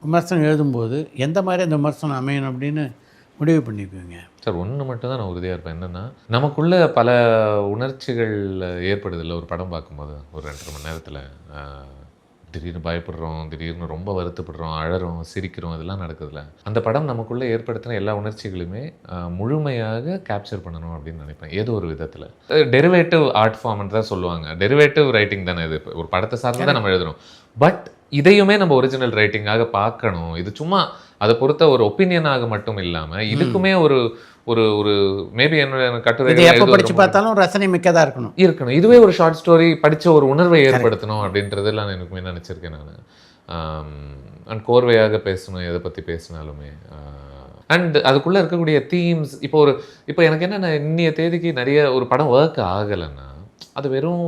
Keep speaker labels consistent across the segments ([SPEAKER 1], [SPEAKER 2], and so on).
[SPEAKER 1] விமர்சனம் எழுதும்போது எந்த மாதிரி அந்த விமர்சனம் அமையணும் அப்படின்னு முடிவு பண்ணிக்குவீங்க?
[SPEAKER 2] சார் ஒன்று மட்டும் தான் நான் உறுதியாக இருப்பேன். என்னென்னா, நமக்குள்ள பல உணர்ச்சிகள் ஏற்படுதில்ல ஒரு படம் பார்க்கும்போது. ஒரு 2.5 மணி நேரத்தில் திடீர்னு பயப்படுறோம், திடீர்னு ரொம்ப வருத்தப்படுறோம், அழறோம், சிரிக்கிறோம், இதெல்லாம் நடக்குதுல்ல. அந்த படம் நமக்குள்ளே ஏற்படுத்தின எல்லா உணர்ச்சிகளுமே முழுமையாக கேப்சர் பண்ணணும் அப்படின்னு நினைப்பேன், ஏதோ ஒரு விதத்தில். டெரிவேட்டிவ் ஆர்ட் ஃபார்ம்னு தான் சொல்லுவாங்க. டெரிவேட்டிவ் ரைட்டிங் தானே இது. ஒரு படத்தை சார்ந்து தான் நம்ம எழுதுறோம். பட் இதையுமே நம்ம ஒரிஜினல் ரைட்டிங்காக பார்க்கணும். இது சும்மா அதை பொறுத்த ஒரு ஒப்பீனியனாக மட்டும் இல்லாமல் இதுக்குமே ஒரு ஒரு ஒரு மேபி என்னோட கட்டுரை
[SPEAKER 1] எப்போ படித்து பார்த்தாலும் ரசனை மிக்கதாக இருக்கணும்.
[SPEAKER 2] இதுவே ஒரு ஷார்ட் ஸ்டோரி படித்த ஒரு உணர்வை ஏற்படுத்தணும் அப்படின்றதெல்லாம் எனக்கு நினச்சிருக்கேன் நான். அண்ட் கோர்வையாக பேசணும் எதை பற்றி பேசினாலுமே. அண்ட் அதுக்குள்ளே இருக்கக்கூடிய தீம்ஸ் இப்போ எனக்கு என்னென்ன இன்னைய தேதிக்கு நிறைய ஒரு படம் ஒர்க் ஆகலைன்னா அது வெறும்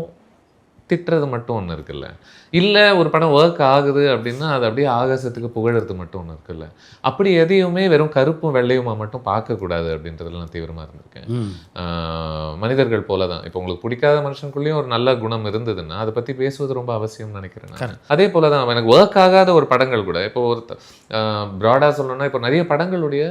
[SPEAKER 2] திட்டுறது மட்டும் ஒன்று இருக்குல்ல. இல்லை ஒரு படம் ஒர்க் ஆகுது அப்படின்னா அது அப்படியே ஆகாசத்துக்கு புகழறது மட்டும் ஒன்று இருக்குல்ல. அப்படி எதையுமே வெறும் கருப்பும் வெள்ளையுமா மட்டும் பார்க்கக்கூடாது அப்படின்றதுல நான் தீவிரமாக இருந்திருக்கேன். மனிதர்கள் போல தான். இப்போ உங்களுக்கு பிடிக்காத மனுஷனுக்குள்ளேயும் ஒரு நல்ல குணம் இருந்ததுன்னா அதை பற்றி பேசுவது ரொம்ப அவசியம்னு நினைக்கிறேன் நான். அதே போல தான் எனக்கு ஒர்க் ஆகாத ஒரு படங்கள் கூட இப்போ ஒரு ப்ராடாக சொல்லணும்னா இப்போ நிறைய படங்களுடைய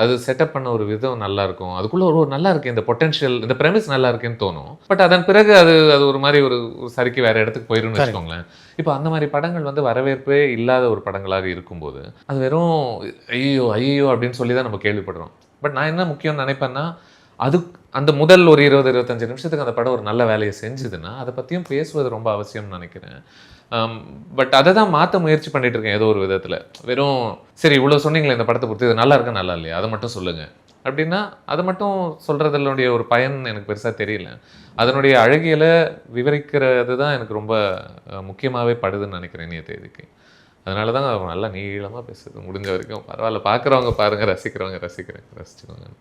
[SPEAKER 2] அது செட்டப் பண்ண ஒரு விதம் நல்லா இருக்கும். அதுக்குள்ள ஒரு நல்லா இருக்கு, இந்த பொட்டன்ஷியல், இந்த ப்ரெமிஸ் நல்லா இருக்குன்னு தோணும். பட் அதன் பிறகு அது ஒரு மாதிரி ஒரு சறுக்கி வேற இடத்துக்கு போயிரும்னு வச்சுக்கோங்களேன். இப்போ அந்த மாதிரி படங்கள் வந்து வரவேற்பே இல்லாத ஒரு படங்களாக இருக்கும்போது அது வெறும் ஐயோ ஐயோ அப்படின்னு சொல்லி தான் நம்ம கேள்விப்படுறோம். பட் நான் என்ன முக்கியம்னு நினைப்பேன்னா, அந்த முதல் ஒரு 20-25 நிமிஷத்துக்கு அந்த படம் ஒரு நல்ல வேலையை செஞ்சுதுன்னா அதை பற்றியும் பேசுவது ரொம்ப அவசியம்னு நினைக்கிறேன். பட் அதை தான் மாற்ற முயற்சி பண்ணிட்டு இருக்கேன் ஏதோ ஒரு விதத்தில். வெறும் சரி இவ்வளோ சொன்னீங்களே இந்த படத்தை பொறுத்து, இது நல்லா இருக்கா நல்லா இல்லையா அதை மட்டும் சொல்லுங்கள் அப்படின்னா அதை மட்டும் சொல்கிறதுனுடைய ஒரு பயன் எனக்கு பெருசாக தெரியல. அதனுடைய அழகியலை விவரிக்கிறது தான் எனக்கு ரொம்ப முக்கியமாகவே படுதுன்னு நினைக்கிறேன் இனிய தேதிக்கு. அதனால தான் நல்லா நீளமாக பேசுது முடிஞ்ச வரைக்கும். பரவாயில்ல, பார்க்குறவங்க பாருங்கள், ரசிக்கிறவங்க ரசிச்சுக்கோங்க.